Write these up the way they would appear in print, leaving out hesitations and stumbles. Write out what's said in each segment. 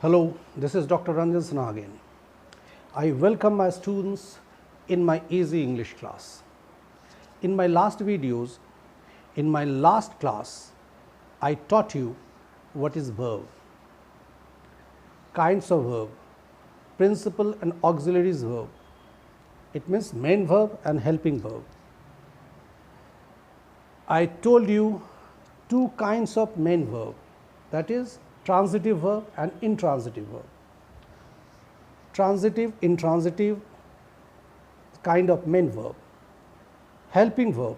Hello, this is Dr. Ranjan Sinha again. I welcome my students in my Easy English class. In my last videos, in my last class, I taught you what is verb, kinds of verb, principal and auxiliaries verb. It means main verb and helping verb. I told you two kinds of main verb, that is transitive verb and intransitive verb. Transitive, intransitive kind of main verb. Helping verb,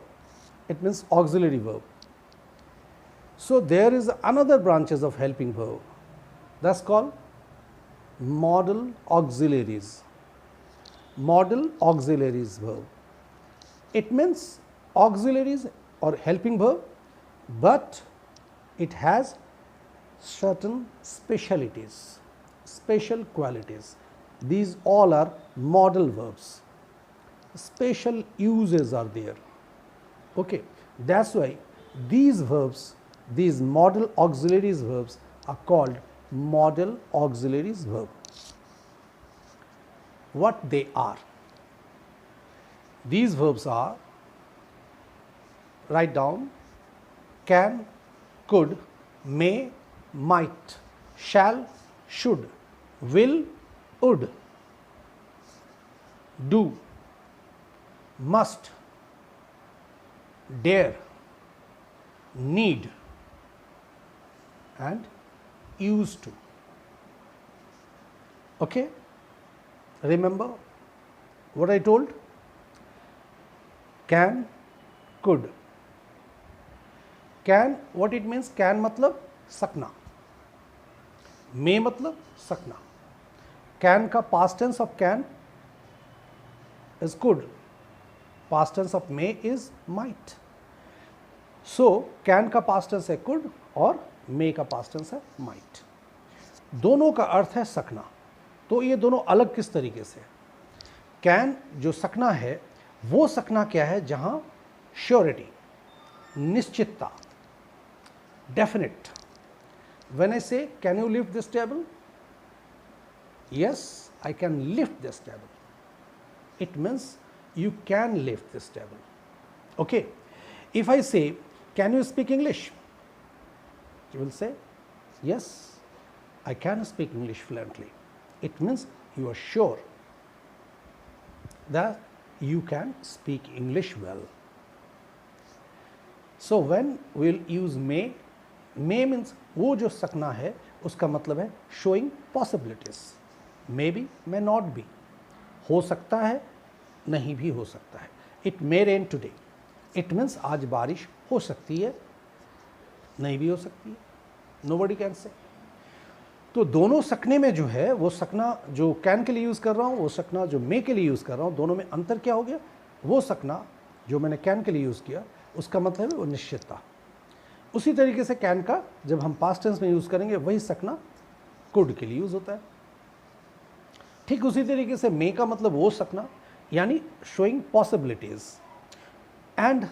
it means auxiliary verb. So there is another branches of helping verb, that's called modal auxiliaries. Modal auxiliaries verb. It means auxiliaries or helping verb, but it has certain specialities, special qualities. These all are modal verbs. Special uses are there. Okay, that's why these verbs, these modal auxiliaries verbs are called modal auxiliaries verb. What they are? These verbs are, write down, can, could, may, might, shall, should, will, would, do, must, dare, need and used to. Okay? Remember what I told? Can, could. Can, what it means? Can मतलब सकना, may मतलब सकना. Can का past tense of can is could, past tense of may is might. So can का past tense है could और may का past tense है might. दोनों का अर्थ है सकना. तो ये दोनों अलग किस तरीके से? कैन जो सकना है वो सकना क्या है? जहां श्योरिटी, निश्चितता, definite. When I say can you lift this table? Yes, I can lift this table. It means you can lift this table. Okay, if I say can you speak English? You will say yes, I can speak English fluently. It means you are sure that you can speak English well. So when we will use may means वो जो सकना है उसका मतलब है showing possibilities. Maybe, may not be. हो सकता है, नहीं भी हो सकता है. It may rain today. It means आज बारिश हो सकती है, नहीं भी हो सकती है. Nobody can say. तो दोनों सकने में जो है वो सकना जो कैन के लिए यूज़ कर रहा हूँ, वो सकना जो मे के लिए यूज़ कर रहा हूँ, दोनों में अंतर क्या हो गया? वो सकना जो मैंने कैन के लिए यूज़ किया उसका मतलब है वो निश्चितता. उसी तरीके से कैन का जब हम पास्ट टेंस में यूज़ करेंगे वही सकना कुड के लिए यूज़ होता है. ठीक उसी तरीके से मे का मतलब वो सकना यानी showing possibilities and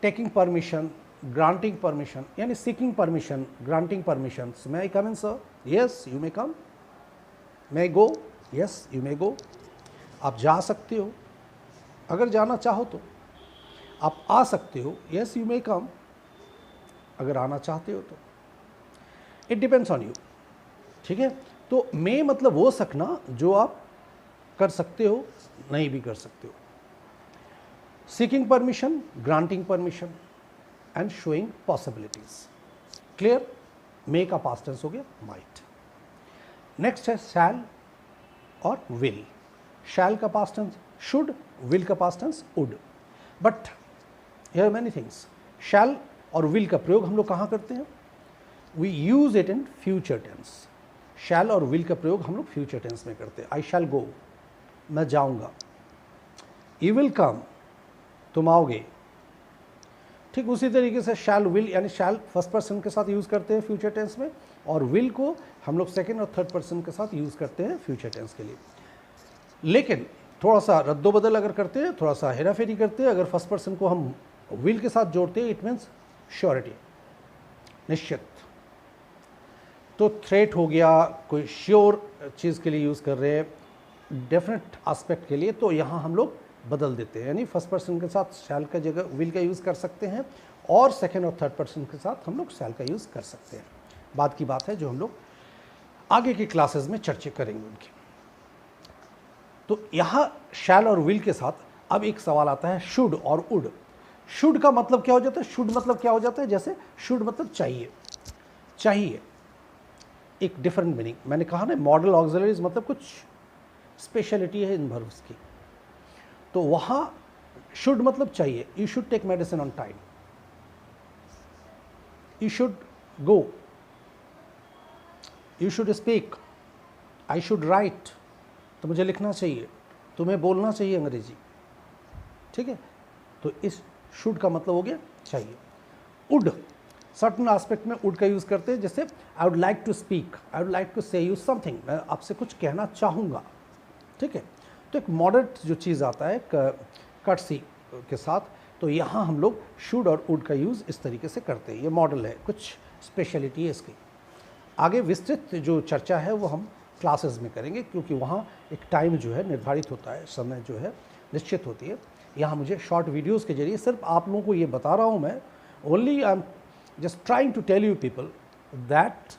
taking permission, granting permission यानी seeking permission, granting permissions. May I come in, sir? Yes, you may come. May I go? Yes, you may go. आप जा सकते हो अगर जाना चाहो तो. आप आ सकते हो. Yes, you may come. अगर आना चाहते हो तो. It depends on you. ठीक है. तो may मतलब वो सकना जो आप कर सकते हो, नहीं भी कर सकते हो. Seeking permission, granting permission and showing possibilities. Clear? May का past tense हो गया might. Next है shall और will. Shall का past tense should, will का past tense would. But here are many things. Shall और will का प्रयोग हम लोग कहाँ करते हैं? We use it in future tense. Shall और will का प्रयोग हम लोग future tense में करते हैं. I shall go. मैं जाऊँगा. You will come. तुम आओगे. ठीक उसी तरीके से शैल विल यानी शैल फर्स्ट पर्सन के साथ यूज़ करते हैं फ्यूचर टेंस में और विल को हम लोग सेकंड और थर्ड पर्सन के साथ यूज़ करते हैं फ्यूचर टेंस के लिए. लेकिन थोड़ा सा रद्दोबदल अगर करते हैं, थोड़ा सा हेरा फेरी करते हैं, अगर फर्स्ट पर्सन को हम विल के साथ जोड़ते हैं, इट मीन्स श्योरिटी, निश्चित. तो थ्रेट हो गया, कोई श्योर चीज़ के लिए यूज़ कर रहे हैं, डेफिनेट एस्पेक्ट के लिए, तो यहाँ हम लोग बदल देते हैं, यानी फर्स्ट पर्सन के साथ शैल का जगह विल का यूज़ कर सकते हैं, और सेकेंड और थर्ड पर्सन के साथ हम लोग शैल का यूज़ कर सकते हैं। बात की बात है जो हम लोग आगे की क्लासेस में चर्चा करेंगे उनकी। तो यहाँ शैल और विल के साथ अब एक सवाल आता है शुड और वुड। शुड का मतलब क्या हो जाता है? शुड मतलब क्या हो जाता है? जैसे शुड मतलब चाहिए, चाहिए, एक डिफरेंट मीनिंग। मैंने कहा ना मॉडल ऑक्सिलरीज मतलब कुछ स्पेशलिटी है इन वर्ब्स की। तो वहाँ शुड मतलब चाहिए, you should take medicine on time, you should go, you should speak, I should write, तो मुझे लिखना चाहिए, तुम्हें बोलना चाहिए अंग्रेजी, ठीक है। तो इस शुड का मतलब हो गया चाहिए। वुड, सर्टन एस्पेक्ट में वुड का यूज़ करते हैं, जैसे I would like to speak, I would like to say you something, मैं आपसे कुछ कहना चाहूँगा, ठीक है। तो एक मॉडरेट जो चीज़ आता है कटसी के साथ, तो यहाँ हम लोग शुड और वुड का यूज़ इस तरीके से करते हैं। ये मॉडल है, कुछ स्पेशलिटी है इसकी। आगे विस्तृत जो चर्चा है वो हम क्लासेस में करेंगे, क्योंकि वहाँ एक टाइम जो है निर्धारित होता है, समय जो है निश्चित होती है। यहाँ मुझे शॉर्ट वीडियोस के जरिए सिर्फ आप लोगों को ये बता रहा हूँ मैं, only I am just trying to tell you people that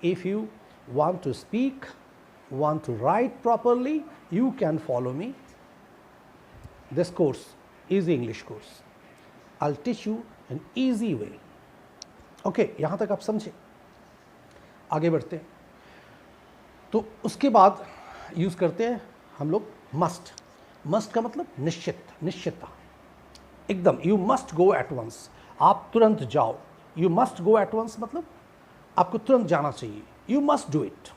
if you want to speak, want to write properly, you can follow me. This course is English course. I'll teach you an easy way. Okay, यहाँ तक आप समझे? आगे बढ़ते हैं। तो उसके बाद यूज़ करते हैं हम लोग मस्ट। मस्ट का मतलब निश्चित, निश्चितता, एकदम। You must go at once, आप तुरंत जाओ। You must go at once मतलब आपको तुरंत जाना चाहिए। यू मस्ट डू इट,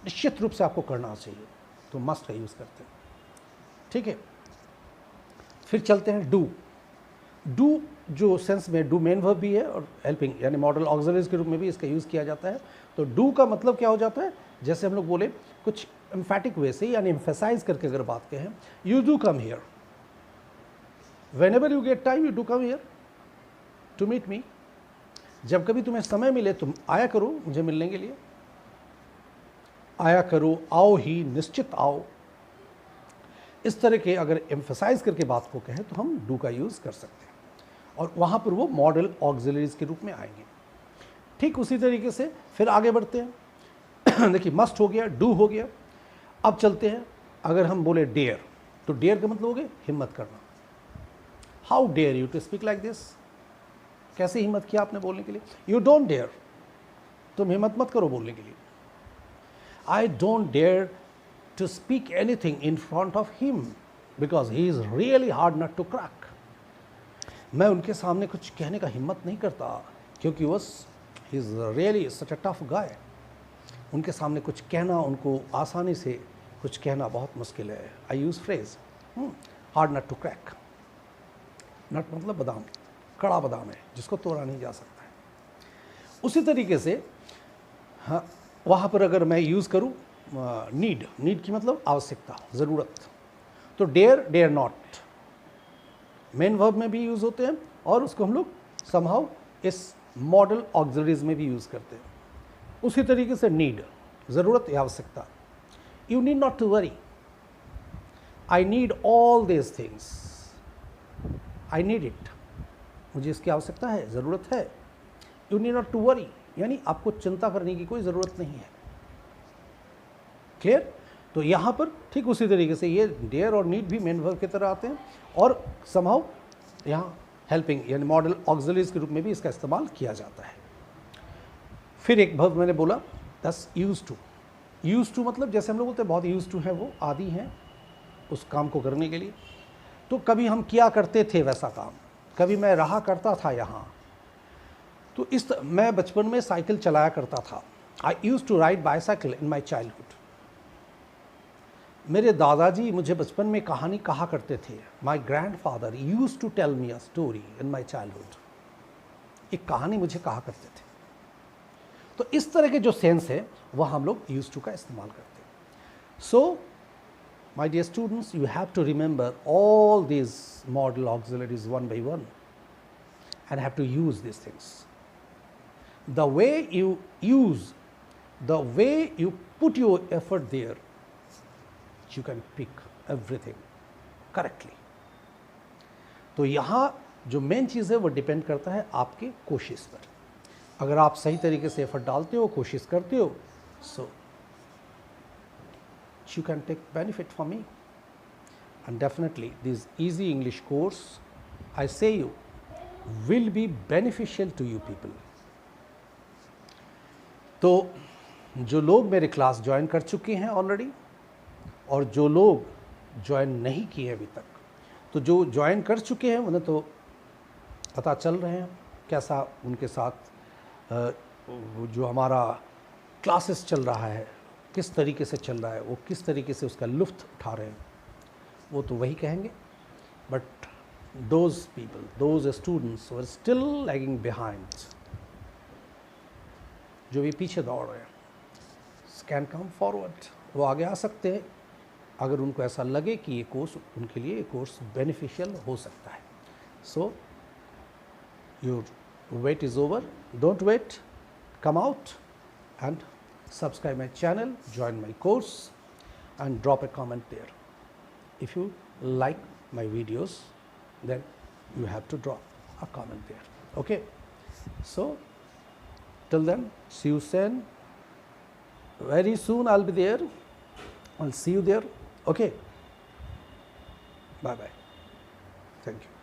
निश्चित रूप से आपको करना चाहिए, तो मस्ट का यूज़ करते हैं, ठीक है। फिर चलते हैं डू। डू जो सेंस में डू मेन वर्ब भी है और हेल्पिंग यानी मॉडल ऑक्सिलरीज के रूप में भी इसका यूज़ किया जाता है। तो डू का मतलब क्या हो जाता है? जैसे हम लोग बोले कुछ एम्फेटिक वे से, यानी एम्फेसाइज करके अगर बात कहें, you do come here, whenever you get time you do come here to meet me. जब कभी तुम्हें समय मिले तुम आया करो मुझे मिलने के लिए, आया करो, आओ ही, निश्चित आओ। इस तरह के अगर एम्फसाइज करके बात को कहें तो हम डू का यूज़ कर सकते हैं, और वहाँ पर वो मॉडल ऑक्सिलरीज के रूप में आएंगे। ठीक उसी तरीके से फिर आगे बढ़ते हैं। देखिए मस्ट हो गया, डू हो गया। अब चलते हैं, अगर हम बोले डेयर, तो डेयर का मतलब हो गया हिम्मत करना। How dare you to speak like this, कैसे हिम्मत किया आपने बोलने के लिए? यू डोंट डेयर, तुम हिम्मत मत करो बोलने के लिए। I don't dare to speak anything in front of him because he is really hard nut to crack. मैं उनके सामने कुछ कहने का हिम्मत नहीं करता, क्योंकि वो he is really such a tough guy. उनके सामने कुछ कहना, उनको आसानी से कुछ कहना बहुत मुश्किल है। I use phrase hard nut to crack. नट मतलब बादाम, कड़ा बादाम है जिसको तोड़ा नहीं जा सकता है। उसी तरीके से हाँ, वहाँ पर अगर मैं यूज़ करूँ नीड, नीड की मतलब आवश्यकता, ज़रूरत, तो dare, dare not main verb में भी यूज़ होते हैं, और उसको हम लोग समहाउ इस मॉडल ऑक्सिलरीज में भी यूज़ करते हैं। उसी तरीके से नीड, ज़रूरत या आवश्यकता। You need not to worry, I need all this things, I need it, मुझे इसकी आवश्यकता है, ज़रूरत है। You need not to worry, यानी आपको चिंता करने की कोई ज़रूरत नहीं है। क्लियर? तो यहाँ पर ठीक उसी तरीके से ये डेयर और नीड भी मेन वर्ब की तरह आते हैं, और समहाउ यहाँ हेल्पिंग यानी मॉडल ऑक्सिलरीज के रूप में भी इसका इस्तेमाल किया जाता है। फिर एक वर्ब मैंने बोला दस यूज टू। यूज टू मतलब जैसे हम लोग बोलते हैं बहुत यूज टू है, वो आदी हैं उस काम को करने के लिए। तो कभी हम किया करते थे वैसा काम, कभी मैं रहा करता था यहाँ। तो मैं बचपन में साइकिल चलाया करता था। I used to ride bicycle in my childhood. मेरे दादाजी मुझे बचपन में कहानी कहा करते थे। My grandfather used to tell me a story in my childhood. एक कहानी मुझे कहा करते थे। तो इस तरह के जो सेंस है वह हम लोग यूज़ टू का इस्तेमाल करते हैं। So my dear students, you have to remember all these modal auxiliaries one by one and have to use these things. The way you use the way you put your effort there, you can pick everything correctly. तो यहाँ जो main चीज़ है वो depend करता है आपके कोशिश पर. अगर आप सही तरीके से एफर्ट डालते हो, कोशिश करते हो, so you can take benefit from me. And definitely this easy English course, I say you, will be beneficial to you people. तो जो लोग मेरे क्लास ज्वाइन कर चुके हैं ऑलरेडी और जो लोग ज्वाइन नहीं किए अभी तक, तो जो ज्वाइन कर चुके हैं उन्हें तो पता चल रहे हैं कैसा उनके साथ जो हमारा क्लासेस चल रहा है किस तरीके से चल रहा है, वो किस तरीके से उसका लुत्फ़ उठा रहे हैं, वो तो वही कहेंगे. But those people, those students were still lagging behind, जो भी पीछे दौड़ रहे हैं, कैन कम फॉरवर्ड, वो आगे आ सकते हैं अगर उनको ऐसा लगे कि ये कोर्स उनके लिए, ये कोर्स बेनिफिशियल हो सकता है. So your wait is over. Don't wait, come out and subscribe my channel, join my course and drop a comment there. If you like my videos, then you have to drop a comment there. Okay, so till then, see you soon. Very soon I'll be there. I'll see you there. Okay, bye bye. Thank you.